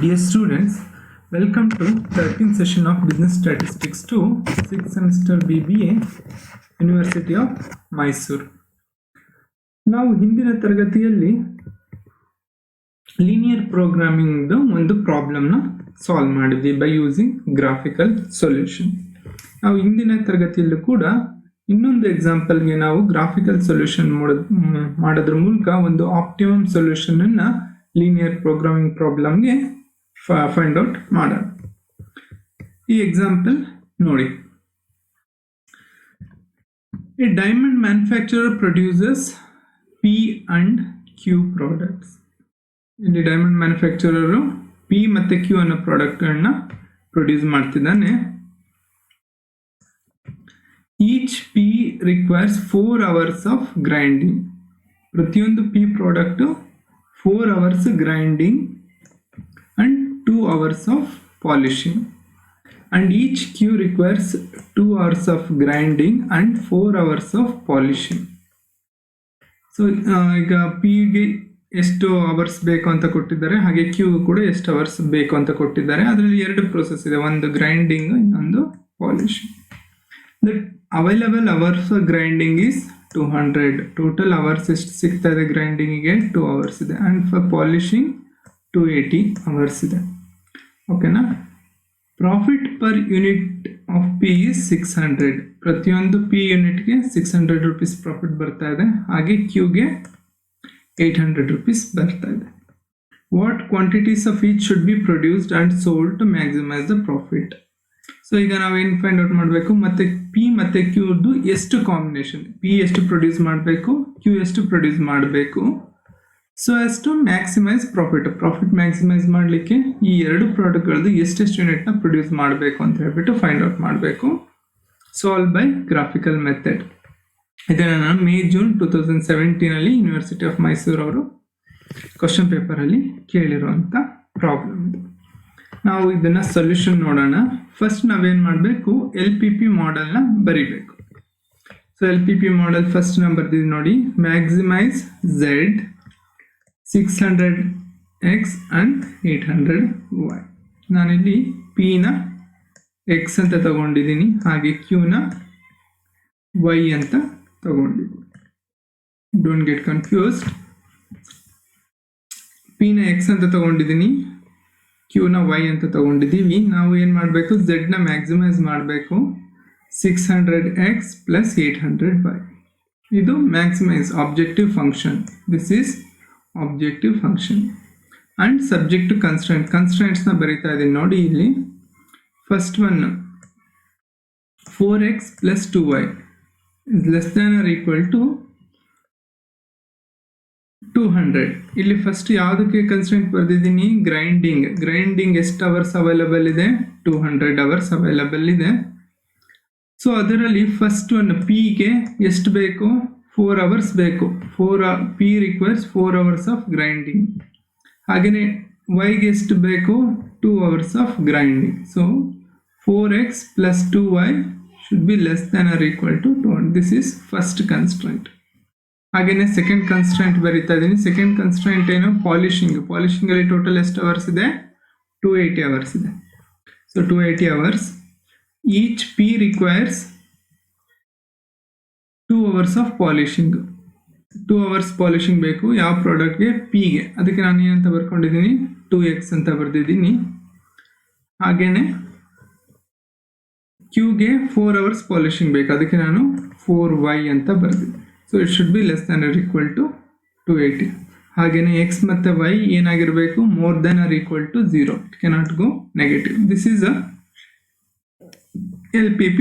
Dear students, welcome to 13th session of Business Statistics 2, 6th semester BBA, University of Mysore. ನಾವು ಹಿಂದಿನ ತರಗತಿಯಲ್ಲಿ linear programming ಒಂದು ಪ್ರಾಬ್ಲಮ್ನ solve ಮಾಡಿದ್ವಿ by using graphical solution. ನಾವು ಹಿಂದಿನ ತರಗತಿಯಲ್ಲೂ ಕೂಡ ಇನ್ನೊಂದು ಎಕ್ಸಾಂಪಲ್ಗೆ ನಾವು ಗ್ರಾಫಿಕಲ್ ಸೊಲ್ಯೂಷನ್ ಮಾಡೋದ್ರ ಮೂಲಕ ಒಂದು ಆಪ್ಟಿಮಮ್ ಸೊಲ್ಯೂಷನ್ ಅನ್ನ ಲೀನಿಯರ್ ಪ್ರೋಗ್ರಾಮಿಂಗ್ ಪ್ರಾಬ್ಲಮ್ಗೆ ಫೈಂಡ್ ಔಟ್ ಮಾಡೋಣ. ಈ ಎಕ್ಸಾಂಪಲ್ ನೋಡಿ. A diamond manufacturer produces P and Q products. ಇಲ್ಲಿ ಡೈಮಂಡ್ ಮ್ಯಾನುಫ್ಯಾಕ್ಚರರು P ಮತ್ತೆ Q ಅನ್ನೋ ಪ್ರಾಡಕ್ಟ್ಗಳನ್ನ ಪ್ರೊಡ್ಯೂಸ್ ಮಾಡ್ತಿದ್ದಾನೆ. Each P requires 4 hours of grinding. ಪ್ರತಿಯೊಂದು P product 4 hours grinding and 2 hours of polishing, and each Q requires 2 hours of grinding and 4 hours of polishing. So ಈಗ P ಗೆ ಎಷ್ಟು hours ಬೇಕು ಅಂತ ಕೊಟ್ಟಿದ್ದಾರೆ, ಹಾಗೆ Q ಕೂಡ ಎಷ್ಟು ಅವರ್ಸ್ ಬೇಕು ಅಂತ ಕೊಟ್ಟಿದ್ದಾರೆ. ಅದರಲ್ಲಿ ಎರಡು ಪ್ರೋಸೆಸ್ ಇದೆ, ಒಂದು ಗ್ರೈಂಡಿಂಗ್, ಇನ್ನೊಂದು polishing. The available hours grinding is 200. Total hours ಎಷ್ಟು ಸಿಗ್ತಾ ಇದೆ ಗ್ರೈಂಡಿಂಗಿಗೆ? 2 hours ಇದೆ. ಆ್ಯಂಡ್ ಫಾರ್ ಪಾಲಿಶಿಂಗ್ 280 hours ಇದೆ. ಓಕೆನಾ? Profit per unit of P is 600. ಪ್ರತಿಯೊಂದು P ಯೂನಿಟ್ಗೆ 600 rupees ಪ್ರಾಫಿಟ್ ಬರ್ತಾ ಇದೆ. ಹಾಗೆ Qಗೆ 800 rupees ಬರ್ತಾ ಇದೆ. What quantities of each should be produced and sold to maximise the profit. So ಈಗ ನಾವೇನು ಫೈಂಡ್ ಔಟ್ ಮಾಡಬೇಕು, ಮತ್ತೆ P ಮತ್ತು Qದು ಎಷ್ಟು ಕಾಂಬಿನೇಷನ್, P ಎಷ್ಟು ಪ್ರೊಡ್ಯೂಸ್ ಮಾಡಬೇಕು, Q ಎಷ್ಟು ಪ್ರೊಡ್ಯೂಸ್ ಮಾಡಬೇಕು, so as to maximise profit maximise ಮಾಡಲಿಕ್ಕೆ ಈ ಎರಡು ಪ್ರಾಡಕ್ಟ್ಗಳದ್ದು ಎಷ್ಟೆಷ್ಟು ಯೂನಿಟ್ನ ಪ್ರೊಡ್ಯೂಸ್ ಮಾಡಬೇಕು ಅಂತ ಹೇಳ್ಬಿಟ್ಟು ಫೈಂಡ್ ಔಟ್ ಮಾಡಬೇಕು. Solve by graphical method. ಇದನ್ನು ನಾನು May June 2017 university of Mysuru ಅವರು ಕ್ವಶನ್ ಪೇಪರಲ್ಲಿ ಕೇಳಿರುವಂಥ ಪ್ರಾಬ್ಲಮ್ ಇದು. ನಾವು ಇದನ್ನು ಸೊಲ್ಯೂಷನ್ ನೋಡೋಣ. ಫಸ್ಟ್ ನಾವೇನು ಮಾಡಬೇಕು, LPP ಮಾಡೆಲ್ನ ಬರಿಬೇಕು. ಸೊ LPP ಮಾಡೆಲ್ ಫಸ್ಟ್ ನಾನು ಬರ್ದಿದ್ದು ನೋಡಿ. Maximise Z 600x and 800y. ನಾನಿಲ್ಲಿ P ನ X ಅಂತ ತಗೊಂಡಿದ್ದೀನಿ, ಹಾಗೆ Q ನ Y ಅಂತ ತಗೊಂಡಿದ್ದೀನಿ. Don't get confused. P ನ X ಅಂತ ತಗೊಂಡಿದ್ದೀನಿ, Q ನ Y ಅಂತ ತಗೊಂಡಿದ್ದೀವಿ. ನಾವು ಏನು ಮಾಡಬೇಕು, Z ನ ಮ್ಯಾಕ್ಸಿಮೈಸ್ ಮಾಡಬೇಕು. 600x plus 800y. ಇದು maximise objective function. This is objective function and subject to ಕನ್ಸ್ಟ್ರೆಂಟ್ಸ್ನ ಬರೀತಾ ಇದ್ದೀನಿ ನೋಡಿ. ಇಲ್ಲಿ first one 4x plus 2y is less than or equal to 200. ಇಲ್ಲಿ ಫಸ್ಟ್ ಯಾವುದಕ್ಕೆ ಕನ್ಸ್ಟ್ರೆಂಟ್ ಬರೆದಿದ್ದೀನಿ, ಗ್ರೈಂಡಿಂಗ್ ಎಷ್ಟು ಅವರ್ಸ್ ಅವೈಲಬಲ್ ಇದೆ, 200 hours ಅವೈಲಬಲ್ ಇದೆ. ಸೊ ಅದರಲ್ಲಿ ಫಸ್ಟ್ ಒನ್ Pಗೆ ಎಷ್ಟು ಬೇಕು, 4 hours ಬೇಕು. P requires 4 hours of grinding. ಹಾಗೆಯೇ Yಗೆ ಎಷ್ಟು ಬೇಕು, 2 hours of grinding. So 4x plus 2y should be less than or equal to 200. This is first constraint. ಹಾಗೆಯೇ ಸೆಕೆಂಡ್ ಕನ್ಸ್ಟ್ರೆಂಟ್ ಬರೀತಾ ಇದ್ದೀನಿ. ಸೆಕೆಂಡ್ ಕನ್ಸ್ಟ್ರೆಂಟ್ ಏನು, ಪಾಲಿಶಿಂಗ್ ಅಲ್ಲಿ ಟೋಟಲ್ ಎಷ್ಟು ಅವರ್ಸ್ ಇದೆ, 280 hours ಇದೆ. So 280 hours. Each P requires 2 hours of polishing. 2 hours polishing ಬೇಕು ಯಾವ ಪ್ರಾಡಕ್ಟ್ಗೆ, Pಗೆ. ಅದಕ್ಕೆ ನಾನು ಏನಂತ ಬರ್ಕೊಂಡಿದ್ದೀನಿ, 2x ಅಂತ ಬರ್ದಿದ್ದೀನಿ. ಹಾಗೇನೆ Qಗೆ 4 hours ಪಾಲಿಶಿಂಗ್ ಬೇಕು, ಅದಕ್ಕೆ ನಾನು 4y ಅಂತ ಬರ್ದಿದ್ದೀನಿ. So it should be less than or equal to 280. ಹಾಗೆಯೇ x ಮತ್ತು y ಏನಾಗಿರಬೇಕು, more than or equal to 0. It cannot go negative. This is a LPP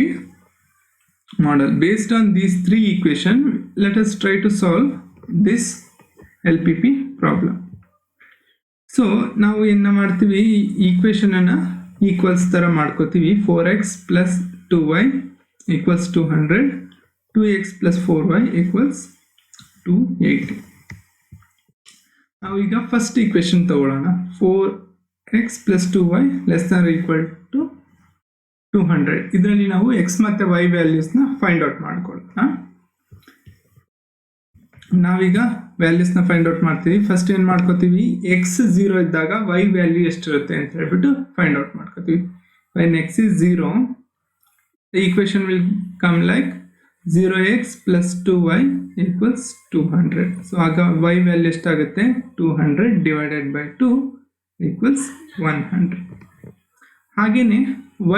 model. Based on these three equations, let us try to solve this LPP problem. So ನಾವು ಏನು ಮಾಡ್ತೀವಿ, equation ಅನ್ನು equals ಥರ ಮಾಡ್ಕೋತೀವಿ. 4x plus 2y equals 200, 2x plus 4y equals 280. ನಾವು ಈಗ first equation ತಗೊಳ್ಳೋಣ. 4x plus 2y less than equal to 200. ಇದರಲ್ಲಿ ನಾವು x ಮತ್ತು y ವ್ಯಾಲ್ಯೂಸ್ನ ಫೈಂಡ್ ಔಟ್ ಮಾಡ್ಕೊಳ್ಳೋಣ. ನಾವೀಗ ವ್ಯಾಲ್ಯೂಸ್ನ ಫೈಂಡ್ ಔಟ್ ಮಾಡ್ತೀವಿ. ಫಸ್ಟ್ ಏನು ಮಾಡ್ಕೋತೀವಿ, ಎಕ್ಸ್ 0 ಇದ್ದಾಗ ವೈ ವ್ಯಾಲ್ಯೂ ಎಷ್ಟಿರುತ್ತೆ ಅಂತ ಹೇಳ್ಬಿಟ್ಟು ಫೈಂಡ್ ಔಟ್ ಮಾಡ್ಕೋತೀವಿ. When X is 0, the equation will come like 0x plus 2y equals 200. So ಆಗ y ವ್ಯಾಲ್ಯೂ ಎಷ್ಟಾಗುತ್ತೆ, 200 divided by 2 equals 100. ಹಾಗೆಯೇ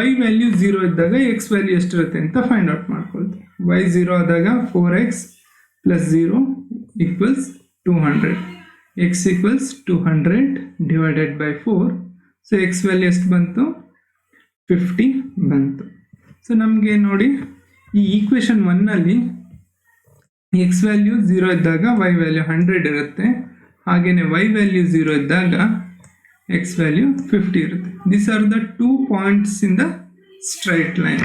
y ವ್ಯಾಲ್ಯೂ 0 ಇದ್ದಾಗ x ವ್ಯಾಲ್ಯೂ ಎಷ್ಟಿರುತ್ತೆ ಅಂತ ಫೈಂಡ್ ಔಟ್ ಮಾಡ್ಕೊಳ್ತೀವಿ. y 0 ಆದಾಗ 4x plus 0 equals 200. x equals 200 divided by 4. So x value ಎಷ್ಟು ಬಂತು, 50 ಬಂತು. ಸೊ ನಮಗೆ ನೋಡಿ ಈ ಈಕ್ವೇಷನ್ 1ನಲ್ಲಿ ಎಕ್ಸ್ ವ್ಯಾಲ್ಯೂ 0 ಇದ್ದಾಗ ವೈ ವ್ಯಾಲ್ಯೂ 100 ಇರುತ್ತೆ, ಹಾಗೆಯೇ ವೈ ವ್ಯಾಲ್ಯೂ 0 ಇದ್ದಾಗ ಎಕ್ಸ್ ವ್ಯಾಲ್ಯೂ 50 ಇರುತ್ತೆ. These are the 2 points in the straight line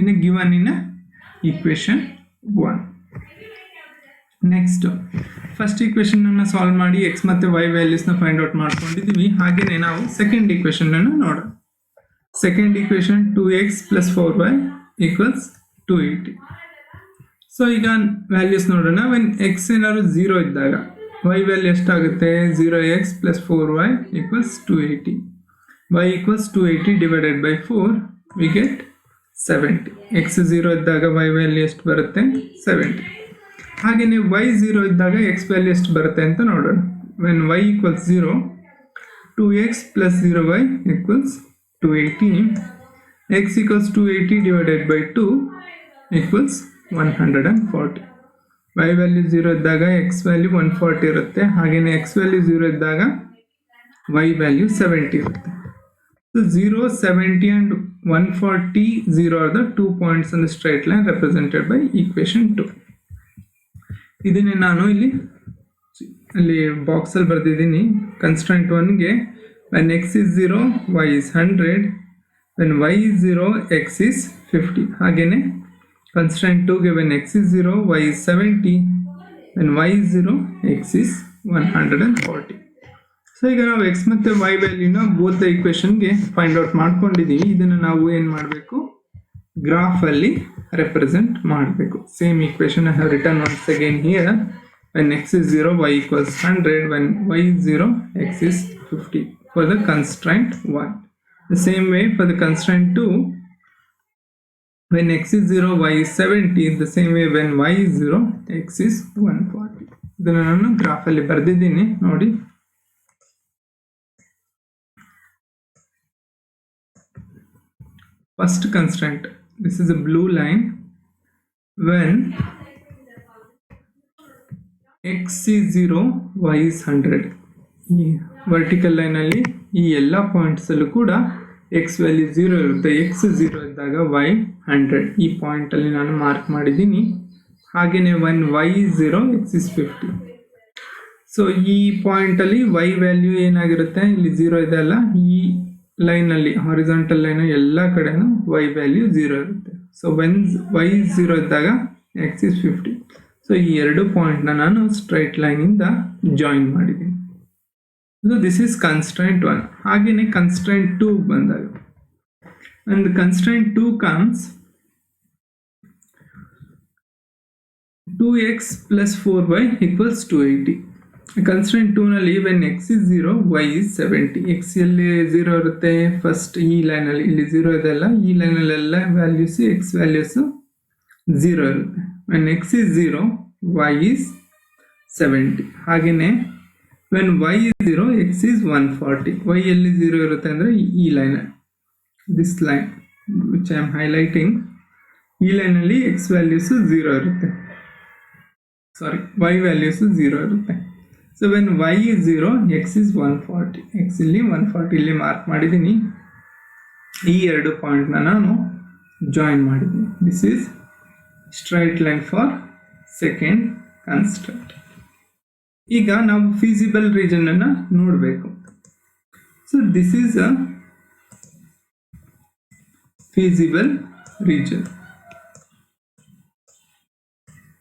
in given in equation 1. Next first equation ಅನ್ನು ಸಾಲ್ವ್ ಮಾಡಿ ಎಕ್ಸ್ ಮತ್ತು ವೈ ವ್ಯಾಲ್ಯೂಸ್ನ ಫೈಂಡ್ ಔಟ್ ಮಾಡ್ಕೊಂಡಿದ್ದೀವಿ. ಹಾಗೆಯೇ ನಾವು ಸೆಕೆಂಡ್ ಈಕ್ವೇಷನ್ ಅನ್ನು ನೋಡೋಣ. Second equation 2x plus 4y equals 280. So ಈಗ ವ್ಯಾಲ್ಯೂಸ್ ನೋಡೋಣ. ವೆನ್ ಎಕ್ಸ್ ಏನಾದ್ರು 0 ಇದ್ದಾಗ y ವ್ಯಾಲ್ಯೂ ಎಷ್ಟಾಗುತ್ತೆ, 0x plus 4y equals 280. y equals 280 divided by 4 we get 70. x 0 ಇದ್ದಾಗ y ವ್ಯಾಲ್ಯೂ ಎಷ್ಟು ಬರುತ್ತೆ, 70. ಹಾಗೆಯೇ y 0 ಇದ್ದಾಗ x ವ್ಯಾಲ್ಯೂ ಎಷ್ಟು ಬರುತ್ತೆ ಅಂತ ನೋಡೋಣ. When y equals 0, 2x plus 0y equals 280. x equals 280 divided by 2 equals 140. y value 0 ಇದ್ದಾಗ x ವ್ಯಾಲ್ಯೂ 140 ಇರುತ್ತೆ, ಹಾಗೆಯೇ x ವ್ಯಾಲ್ಯೂ 0 ಇದ್ದಾಗ y ವ್ಯಾಲ್ಯೂ 70 ಇರುತ್ತೆ. So 0, 70 and 140, 0 are the 2 points on the straight line represented by equation 2. ಇದನ್ನೇ ನಾನು ಅಲ್ಲಿ ಬಾಕ್ಸಲ್ಲಿ ಬರೆದಿದ್ದೀನಿ. ಕನ್ಸ್ಟ್ರೆಂಟ್ 1ಗೆ when x is 0, y is 100. when y is 0, x is 50. ಹಾಗೇನೆ constraint 2ಗೆ when x is 0, y is 70. when y is 0, x is 140. So ಈಗ ನಾವು x ಮತ್ತು y ವ್ಯಾಲ್ಯೂನ ಬೋತ್ ದ ಈಕ್ವೇಷನ್ಗೆ ಫೈಂಡ್ ಔಟ್ ಮಾಡ್ಕೊಂಡಿದ್ದೀವಿ. ಇದನ್ನು ನಾವು ಏನು ಮಾಡಬೇಕು, ಗ್ರಾಫಲ್ಲಿ ರೆಪ್ರೆಸೆಂಟ್ ಮಾಡಬೇಕು. Same equation I have return once again here. when x is 0, y equals 100. when y is 0, x is 50. for the constraint 1. The same way for the constraint 2, when x is 0, y is 70. The same way when y is 0, x is 140. ಇದನ್ನು ನಾನು ಗ್ರಾಫಲ್ಲಿ ಬರೆದಿದ್ದೀನಿ ನೋಡಿ. First constraint, this is a blue line. When x is 0, y is 100. ಈ vertical ಲೈನಲ್ಲಿ ಈ ಎಲ್ಲ ಪಾಯಿಂಟ್ಸಲ್ಲೂ ಕೂಡ X value 0 ಇರುತ್ತೆ. ಎಕ್ಸ್ 0 ಇದ್ದಾಗ ವೈ 100. ಈ ಪಾಯಿಂಟಲ್ಲಿ ನಾನು ಮಾರ್ಕ್ ಮಾಡಿದ್ದೀನಿ. ಹಾಗೆಯೇ when y is 0, x is 50. So ಈ ಪಾಯಿಂಟಲ್ಲಿ ವೈ ವ್ಯಾಲ್ಯೂ ಏನಾಗಿರುತ್ತೆ, ಇಲ್ಲಿ 0 ಇದೆ ಅಲ್ಲ, ಈ ಲೈನಲ್ಲಿ ಹಾರಿಜಾಂಟಲ್ ಲೈನ್ ಎಲ್ಲ ಕಡೆನೂ ವೈ ವ್ಯಾಲ್ಯೂ 0 ಇರುತ್ತೆ. ಸೊ when y is 0 ಇದ್ದಾಗ x is 50. ಸೊ ಈ ಎರಡು ಪಾಯಿಂಟ್ನ ನಾನು ಸ್ಟ್ರೈಟ್ ಲೈನಿಂದ ಜಾಯಿನ್ ಮಾಡಿದ್ದೀನಿ. So this is constraint 1. ಹಾಗೆಯೇ constraint 2 ಬಂದಾಗ, and constraint 2 comes 2x plus 4y equals 280. constraint 2 ನಲ್ಲಿ when x is 0, y is 70. x ಎಲ್ಲಿ 0 ಇರುತ್ತೆ, ಫಸ್ಟ್ ಈ ಲೈನಲ್ಲಿ ಇಲ್ಲಿ 0 ಇದೆ ಅಲ್ಲ, ಈ ಲೈನಲ್ಲೆಲ್ಲ ವ್ಯಾಲ್ಯೂಸ್ x ವ್ಯಾಲ್ಯೂಸ್ 0 ಇರುತ್ತೆ. when x is 0, y is 70. ಹಾಗೆಯೇ when y is 0, x is 140. y ಎಲ್ಲಿ 0 ಇರುತ್ತೆ ಅಂದರೆ ಈ line, this line which I am highlighting, ಈ ಲೈನಲ್ಲಿ x ವ್ಯಾಲ್ಯೂಸ್ 0 ಇರುತ್ತೆ, ಸಾರಿ y ವ್ಯಾಲ್ಯೂಸ್ 0 ಇರುತ್ತೆ. So when y is 0, x is 140. x ಇಲ್ಲಿ 140 ಇಲ್ಲಿ ಮಾರ್ಕ್ ಮಾಡಿದ್ದೀನಿ. ಈ ಎರಡು ಪಾಯಿಂಟ್ನ ನಾನು ಜಾಯಿನ್ ಮಾಡಿದ್ದೀನಿ. This is straight line for second constraint. ಈಗ ನಾವು ಫೀಸಿಬಲ್ ರೀಜನ್ ಅನ್ನು ನೋಡಬೇಕು. So this is a feasible region.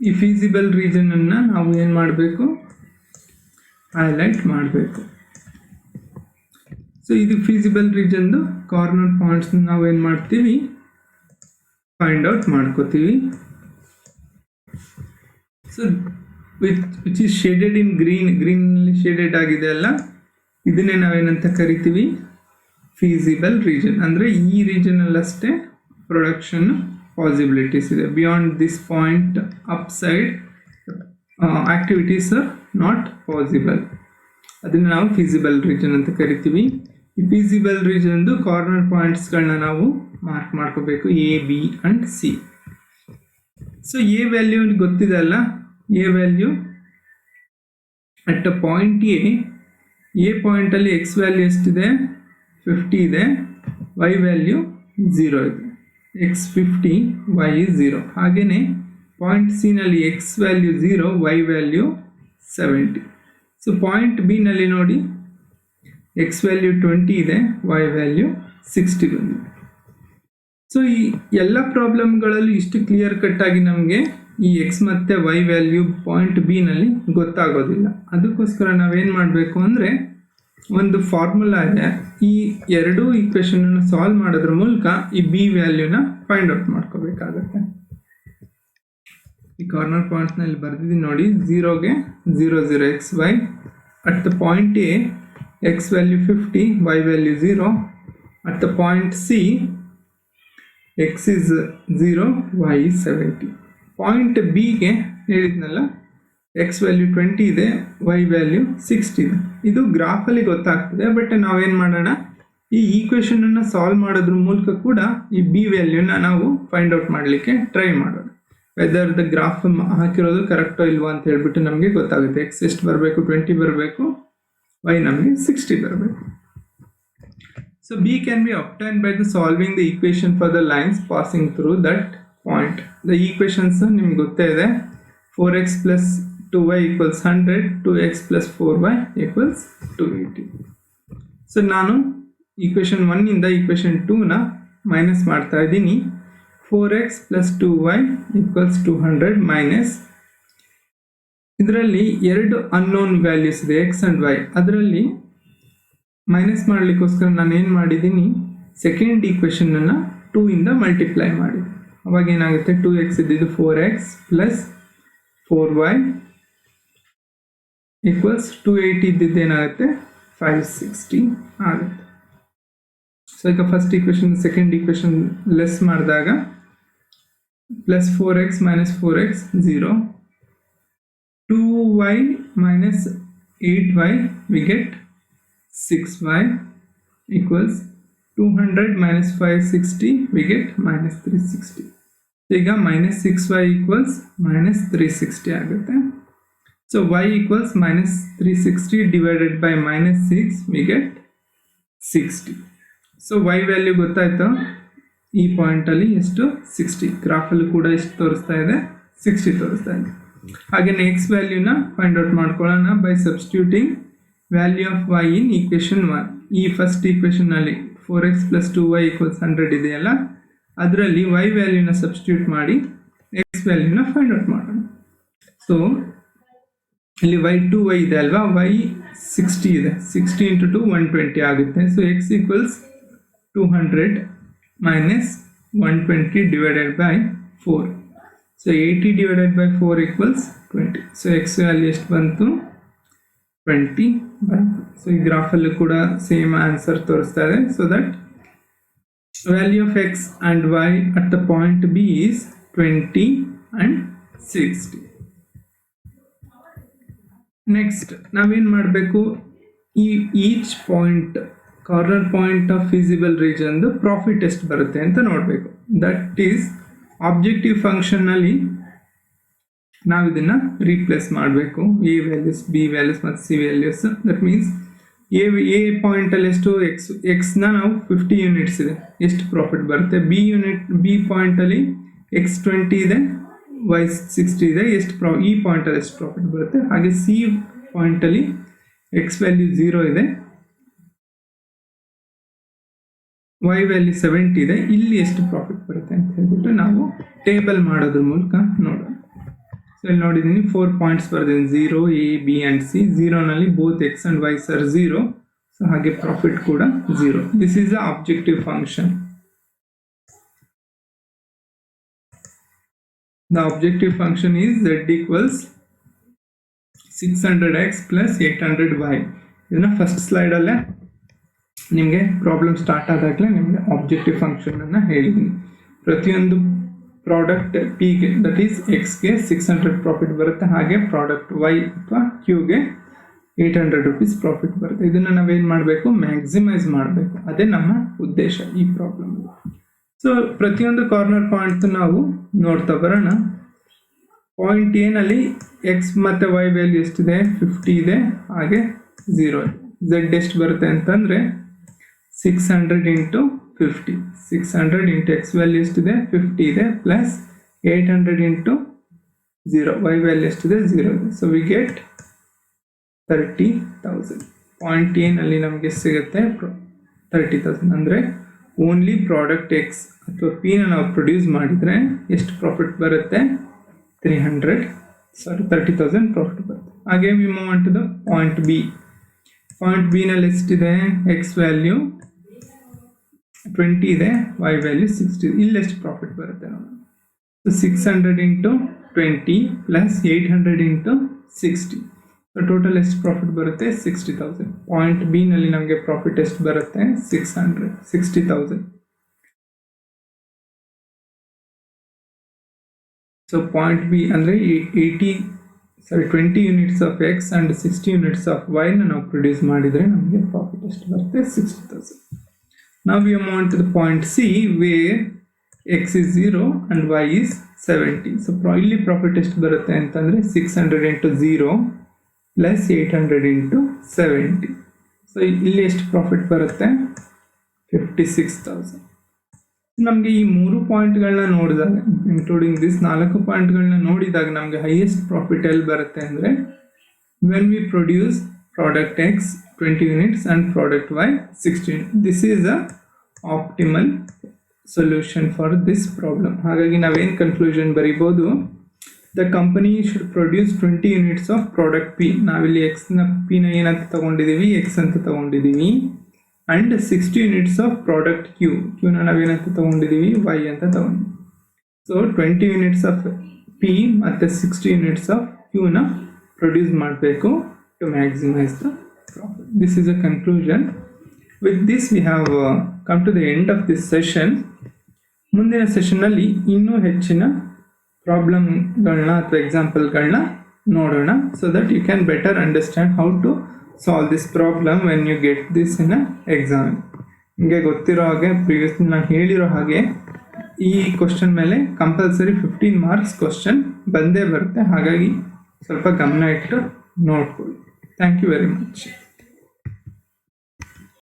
ಈ ಫೀಸಿಬಲ್ ರೀಜನ್ ಅನ್ನು ನಾವು ಏನು ಮಾಡಬೇಕು, ಹೈಲೈಟ್ ಮಾಡಬೇಕು. ಸೊ ಇದು ಫೀಸಿಬಲ್ ರೀಜನ್ದು ಕಾರ್ನರ್ ಪಾಯಿಂಟ್ಸ್ ನಾವು ಏನು ಮಾಡ್ತೀವಿ, ಫೈಂಡ್ ಔಟ್ ಮಾಡ್ಕೋತೀವಿ. So which is shaded in ಗ್ರೀನಲ್ಲಿ ಶೇಡೆಡ್ ಆಗಿದೆ ಅಲ್ಲ, ಇದನ್ನೇ ನಾವೇನಂತ ಕರಿತೀವಿ, ಫೀಸಿಬಲ್ ರೀಜನ್. ಅಂದರೆ ಈ ರೀಜನಲ್ಲಷ್ಟೇ ಪ್ರೊಡಕ್ಷನ್ ಪಾಸಿಬಿಲಿಟೀಸ್ ಇದೆ. Beyond this point upside activities are not possible. ಅದನ್ನು ನಾವು ಫೀಸಿಬಲ್ ರೀಜನ್ ಅಂತ ಕರಿತೀವಿ. ಈ ಫೀಸಿಬಲ್ ರೀಜನ್ದು ಕಾರ್ನರ್ ಪಾಯಿಂಟ್ಸ್ಗಳನ್ನ ನಾವು ಮಾರ್ಕ್ ಮಾಡ್ಕೋಬೇಕು, A, B and C. So A value ಗೊತ್ತಿದೆ ಅಲ್ಲ, A value at a point A ಪಾಯಿಂಟಲ್ಲಿ ಎಕ್ಸ್ ವ್ಯಾಲ್ಯೂ ಎಷ್ಟಿದೆ, 50 ಇದೆ, ವೈ ವ್ಯಾಲ್ಯೂ 0 ಇದೆ. X 50, y 0. ಹಾಗೆಯೇ ಪಾಯಿಂಟ್ ಸಿ ನಲ್ಲಿ x value 0, y value 70. So point B ನಲ್ಲಿ ನೋಡಿ, ಎಕ್ಸ್ ವ್ಯಾಲ್ಯೂ 20 ಇದೆ, ವೈ ವ್ಯಾಲ್ಯೂ 60 ಬಂದಿದೆ. ಸೊ ಈ ಎಲ್ಲ ಪ್ರಾಬ್ಲಮ್ಗಳಲ್ಲಿ ಇಷ್ಟು ಕ್ಲಿಯರ್ ಕಟ್ ಆಗಿ ನಮಗೆ ಈ ಎಕ್ಸ್ ಮತ್ತು ವೈ ವ್ಯಾಲ್ಯೂ ಪಾಯಿಂಟ್ ಬಿ ನಲ್ಲಿ ಗೊತ್ತಾಗೋದಿಲ್ಲ. ಅದಕ್ಕೋಸ್ಕರ ನಾವೇನು ಮಾಡಬೇಕು ಅಂದರೆ, ಒಂದು ಫಾರ್ಮುಲಾ ಇದೆ, ಈ ಎರಡೂ ಈಕ್ವೇಷನನ್ನು ಸಾಲ್ವ್ ಮಾಡೋದ್ರ ಮೂಲಕ ಈ ಬಿ ವ್ಯಾಲ್ಯೂನ ಫೈಂಡ್ ಔಟ್ ಮಾಡ್ಕೋಬೇಕಾಗತ್ತೆ. ಈ ಕಾರ್ನರ್ ಪಾಯಿಂಟ್ಸ್ನಲ್ಲಿ ಬರ್ದಿದ್ದೀನಿ ನೋಡಿ, 0ಗೆ 0 0 x y. At the point A x value 50, y value 0. At the point C x is 0, y 70. Point ಬಿಗೆ ಹೇಳಿದ್ನಲ್ಲ, ಎಕ್ಸ್ ವ್ಯಾಲ್ಯೂ 20 ಇದೆ, ವೈ ವ್ಯಾಲ್ಯೂ 60 ಇದೆ. ಇದು ಗ್ರಾಫಲ್ಲಿ ಗೊತ್ತಾಗ್ತದೆ. ಬಟ್ ನಾವೇನು ಮಾಡೋಣ, ಈ ಈಕ್ವೇಷನನ್ನು ಸಾಲ್ವ್ ಮಾಡೋದ್ರ ಮೂಲಕ ಕೂಡ ಈ ಬಿ ವ್ಯಾಲ್ಯೂನ ನಾವು ಫೈಂಡ್ ಔಟ್ ಮಾಡಲಿಕ್ಕೆ ಟ್ರೈ ಮಾಡೋಣ. ವೆದರ್ ದ ಗ್ರಾಫ್ ಹಾಕಿರೋದು ಕರೆಕ್ಟೋ ಇಲ್ವಾ ಅಂತ ಹೇಳ್ಬಿಟ್ಟು ನಮಗೆ ಗೊತ್ತಾಗುತ್ತೆ. ಎಕ್ಸ್ ಎಷ್ಟು ಬರಬೇಕು, 20 ಬರಬೇಕು, ವೈ ನಮಗೆ 60 ಬರಬೇಕು. So B can be obtain by the solving the equation for the lines passing through that point. The equations ನಿಮ್ಗೆ ಗೊತ್ತೇ ಇದೆ, 4x plus 2y equals 100, 2x plus 4y equals 280. So ನಾನು ಈಕ್ವೇಷನ್ 1ಇಂದ ಈಕ್ವೇಷನ್ 2ನ ಮೈನಸ್ ಮಾಡ್ತಾ ಇದ್ದೀನಿ. 4x plus 2y equals 200 minus, ಇದರಲ್ಲಿ ಎರಡು unknown values ಇದೆ, X and Y. ಅದರಲ್ಲಿ ಮೈನಸ್ ಮಾಡಲಿಕ್ಕೋಸ್ಕರ ನಾನು ಏನು ಮಾಡಿದ್ದೀನಿ, ಸೆಕೆಂಡ್ ಈಕ್ವೇಷನನ್ನು 2ಇಂದ ಮಲ್ಟಿಪ್ಲೈ ಮಾಡಿ. ಅವಾಗ ಏನಾಗುತ್ತೆ, 2x ಇದ್ದಿದ್ದು 4x ಪ್ಲಸ್ 4y ಈಕ್ವಲ್ಸ್ 280 ಇದ್ದಿದ್ದು ಏನಾಗುತ್ತೆ, 560 ಆಗುತ್ತೆ. ಸೊ ಈಗ first equation second equation less ಮಾಡಿದಾಗ plus 4x minus 4x 0, 2y minus 8y we get 6y equals 200 minus 560 we get minus 360. ಈಗ ಮೈನಸ್ 6y ಈಕ್ವಲ್ಸ್ ಮೈನಸ್ 360 ಆಗುತ್ತೆ. So y equals minus 360 divided by minus 6 we get 60. So y value ಗೊತ್ತಾಯ್ತು, ಈ ಪಾಯಿಂಟಲ್ಲಿ ಎಷ್ಟು, 60. ಗ್ರಾಫಲ್ಲಿ ಕೂಡ ಎಷ್ಟು ತೋರಿಸ್ತಾ ಇದೆ, 60 ತೋರಿಸ್ತಾ ಇದೆ. ಹಾಗೆಯೇ ಎಕ್ಸ್ ವ್ಯಾಲ್ಯೂನ ಫೈಂಡ್ ಔಟ್ ಮಾಡ್ಕೊಳ್ಳೋಣ by substituting value of y in equation 1. ಈ first ಈಕ್ವೇಷನ್ನಲ್ಲಿ 4x plus 2y equals 100 ಇದೆಯಲ್ಲ, ಅದರಲ್ಲಿ y ವ್ಯಾಲ್ಯೂನ ಸಬ್ಸ್ಟಿಟ್ಯೂಟ್ ಮಾಡಿ ಎಕ್ಸ್ ವ್ಯಾಲ್ಯೂನ ಫೈಂಡ್ ಔಟ್ ಮಾಡೋಣ. ಸೊ ಇಲ್ಲಿ y 2y ಇದೆ ಅಲ್ವಾ, y 60 ಇದೆ, 60 ಇಂಟು 2 120 ಆಗುತ್ತೆ. So X equals 200 minus 120 divided by 4. So 80 divided by 4 equals 20. So X value ಎಷ್ಟು ಬಂತು, 20 ಬಂತು. ಸೊ ಈ ಗ್ರಾಫಲ್ಲೂ ಕೂಡ ಸೇಮ್ ಆನ್ಸರ್ ತೋರಿಸ್ತಾ ಇದೆ. So that value of x and y at the point B is 20 and 60. Next ನಾವೇನು ಮಾಡಬೇಕು, ಈ each point corner point of feasible ರೀಜನ್ದು ಪ್ರಾಫಿಟ್ ಎಷ್ಟು ಬರುತ್ತೆ ಅಂತ ನೋಡಬೇಕು. ದಟ್ ಈಸ್ ಆಬ್ಜೆಕ್ಟಿವ್ ಫಂಕ್ಷನ್ನಲ್ಲಿ ನಾವು ಇದನ್ನು ರೀಪ್ಲೇಸ್ ಮಾಡಬೇಕು. ಎ ವ್ಯಾಲ್ಯೂಸ್, ಬಿ ವ್ಯಾಲ್ಯೂಸ್ ಮತ್ತು C values. That means A ಪಾಯಿಂಟಲ್ಲಿ ಎಷ್ಟು ಎಕ್ಸ್ನ ನಾವು 50 ಯೂನಿಟ್ಸ್ ಇದೆ, ಎಷ್ಟು ಪ್ರಾಫಿಟ್ ಬರುತ್ತೆ. ಬಿ ಪಾಯಿಂಟಲ್ಲಿ ಎಕ್ಸ್ 20 ಇದೆ, ವೈ 60 ಇದೆ, ಎಷ್ಟು ಈ ಪಾಯಿಂಟಲ್ಲಿ ಎಷ್ಟು ಪ್ರಾಫಿಟ್ ಬರುತ್ತೆ. ಹಾಗೆ ಸಿ ಪಾಯಿಂಟಲ್ಲಿ ಎಕ್ಸ್ ವ್ಯಾಲ್ಯೂ 0 ಇದೆ, ವೈ ವ್ಯಾಲ್ಯೂ 70 ಇದೆ, ಇಲ್ಲಿ ಎಷ್ಟು ಪ್ರಾಫಿಟ್ ಬರುತ್ತೆ ಅಂತ ಹೇಳ್ಬಿಟ್ಟು ನಾವು ಟೇಬಲ್ ಮಾಡೋದ್ರ ಮೂಲಕ ನೋಡೋಣ. ಸೊ ಇಲ್ಲಿ ನೋಡಿದ್ದೀನಿ 4 ಪಾಯಿಂಟ್ಸ್ ಬರ್ದಿದ್ದೀನಿ, 0 ಎ ಬಿ ಆ್ಯಂಡ್ ಸಿ. 0ನಲ್ಲಿ both x and y's are 0. So ಹಾಗೆ ಪ್ರಾಫಿಟ್ ಕೂಡ 0. This is the objective function. The objective function is z equals 600x plus 800y. ಇದನ್ನ ಫಸ್ಟ್ ಸ್ಲೈಡಲ್ಲೇ ನಿಮಗೆ ಪ್ರಾಬ್ಲಮ್ ಸ್ಟಾರ್ಟ್ ಆದಾಗಲೇ ನಿಮಗೆ ಆಬ್ಜೆಕ್ಟಿವ್ ಫಂಕ್ಷನನ್ನು ಹೇಳಿದ್ದೀನಿ. ಪ್ರತಿಯೊಂದು ಪ್ರಾಡಕ್ಟ್ ಪಿಗೆ ದಟ್ ಈಸ್ ಎಕ್ಸ್ಗೆ 600 ಪ್ರಾಫಿಟ್ ಬರುತ್ತೆ, ಹಾಗೆ ಪ್ರಾಡಕ್ಟ್ ವೈ ಅಥವಾ ಕ್ಯೂಗೆ 800 rupees ಪ್ರಾಫಿಟ್ ಬರುತ್ತೆ. ಇದನ್ನು ನಾವೇನು ಮಾಡಬೇಕು, ಮ್ಯಾಕ್ಸಿಮೈಸ್ ಮಾಡಬೇಕು. ಅದೇ ನಮ್ಮ ಉದ್ದೇಶ ಈ ಪ್ರಾಬ್ಲಮ್. ಸೊ ಪ್ರತಿಯೊಂದು ಕಾರ್ನರ್ ಪಾಯಿಂಟ್ ನಾವು ನೋಡ್ತಾ ಬರೋಣ. ಪಾಯಿಂಟ್ ಎನಲ್ಲಿ ಎಕ್ಸ್ ಮತ್ತು ವೈ ವ್ಯಾಲ್ಯೂ ಎಷ್ಟಿದೆ, 50 ಇದೆ, ಹಾಗೆ 0 ಇದೆ. ಝೆಡ್ ಎಷ್ಟು ಬರುತ್ತೆ ಅಂತಂದರೆ 600 ಇಂಟು 50. 600 ಇಂಟು ಎಕ್ಸ್ ವ್ಯಾಲ್ಯೂ ಎಷ್ಟಿದೆ, 50 ಇದೆ, ಪ್ಲಸ್ 800 ಇಂಟು 0, ವೈ ವ್ಯಾಲ್ಯೂ ಎಷ್ಟಿದೆ, 0 ಇದೆ. So we get 30,000. ಪಾಯಿಂಟ್ ಎನಲ್ಲಿ ನಮಗೆ ಸಿಗುತ್ತೆ 30,000. ಅಂದರೆ ಓನ್ಲಿ ಪ್ರಾಡಕ್ಟ್ ಎಕ್ಸ್ ಅಥವಾ ಪಿನ ನಾವು ಪ್ರೊಡ್ಯೂಸ್ ಮಾಡಿದರೆ ಎಷ್ಟು ಪ್ರಾಫಿಟ್ ಬರುತ್ತೆ, 30,000 ಪ್ರಾಫಿಟ್ ಬರುತ್ತೆ. ಹಾಗೆ we move on to the point B. Point B ನಲ್ಲಿ ಎಷ್ಟಿದೆ, ಎಕ್ಸ್ ವ್ಯಾಲ್ಯೂ 20 ಇದೆ, ವೈ ವ್ಯಾಲ್ಯೂ 60 ಇದೆ. ಇಲ್ಲಿ ಎಷ್ಟು ಪ್ರಾಫಿಟ್ ಬರುತ್ತೆ ನೋಡಿ. So 600 into 20 plus 800 into 60. So total ಎಷ್ಟು ಪ್ರಾಫಿಟ್ ಬರುತ್ತೆ, 60,000. ಪಾಯಿಂಟ್ ಬಿ ನಲ್ಲಿ ನಮಗೆ ಪ್ರಾಫಿಟ್ ಎಷ್ಟು ಬರುತ್ತೆ, 60,000. ಸೊ ಪಾಯಿಂಟ್ ಬಿ ಅಂದರೆ 20 units of x and 60 units of ವೈನ ನಾವು ಪ್ರೊಡ್ಯೂಸ್ ಮಾಡಿದರೆ ನಮಗೆ ಪ್ರಾಫಿಟ್ ಎಷ್ಟು ಬರುತ್ತೆ, 60,000. Now we move on to the point C where x is 0 and y is 70. So ಇಲ್ಲಿ ಪ್ರಾಫಿಟ್ ಎಷ್ಟು ಬರುತ್ತೆ ಅಂತಂದರೆ 600 ಇಂಟು 0 ಪ್ಲಸ್ 800 ಇಂಟು 70. ಸೊ ಇಲ್ಲಿ ಎಷ್ಟು ಪ್ರಾಫಿಟ್ ಬರುತ್ತೆ, 56,000. ನಮಗೆ ಈ 3 ಪಾಯಿಂಟ್ಗಳನ್ನ ನೋಡಿದಾಗ, ಇನ್ಕ್ಲೂಡಿಂಗ್ ದಿಸ್ 4 ಪಾಯಿಂಟ್ಗಳನ್ನ ನೋಡಿದಾಗ ನಮಗೆ ಹೈಯೆಸ್ಟ್ ಪ್ರಾಫಿಟ್ ಎಲ್ಲಿ ಬರುತ್ತೆ ಅಂದರೆ when we produce product X 20 units and product y 16. This is a optimal solution for this problem. ಹಾಗಾಗಿ ನಾವೇನು ಕನ್ಕ್ಲೂಷನ್ ಬರೀಬೋದು, the company should produce 20 units of product P. ನಾವಿಲ್ಲಿ ಎಕ್ಸ್ನ ಪಿನ ಏನಂತ ತಗೊಂಡಿದ್ದೀವಿ, ಎಕ್ಸ್ ಅಂತ ತಗೊಂಡಿದ್ದೀವಿ. ಆ್ಯಂಡ್ 60 units ಆಫ್ ಪ್ರಾಡಕ್ಟ್ ಕ್ಯೂನ ನಾವೇನಂತ ತಗೊಂಡಿದ್ದೀವಿ, ವೈ ಅಂತ ತಗೊಂಡಿದ್ದೀವಿ. ಸೊ 20 units ಆಫ್ ಪಿ ಮತ್ತು 60 units ಆಫ್ ಕ್ಯೂನ ಪ್ರೊಡ್ಯೂಸ್ ಮಾಡಬೇಕು to maximize the profit. This is a conclusion. With this we have come to the end of this session. ಮುಂದಿನ ಸೆಷನ್ನಲ್ಲಿ ಇನ್ನೂ ಹೆಚ್ಚಿನ ಪ್ರಾಬ್ಲಮ್ಗಳನ್ನ ಅಥವಾ ಎಕ್ಸಾಂಪಲ್ಗಳನ್ನ ನೋಡೋಣ, so that you can better understand how to solve this problem when you get this in exam. ನಿಮಗೆ ಗೊತ್ತಿರೋ ಹಾಗೆ previously ನಾನು ಹೇಳಿರೋ ಹಾಗೆ ಈ ಕ್ವಶನ್ ಮೇಲೆ ಕಂಪಲ್ಸರಿ 15 marks ಕ್ವಶನ್ ಬಂದೇ ಬರುತ್ತೆ. ಹಾಗಾಗಿ ಸ್ವಲ್ಪ ಗಮನ ಇಟ್ಟು ನೋಡ್ಕೊಳ್ಳಿ. Thank you very much.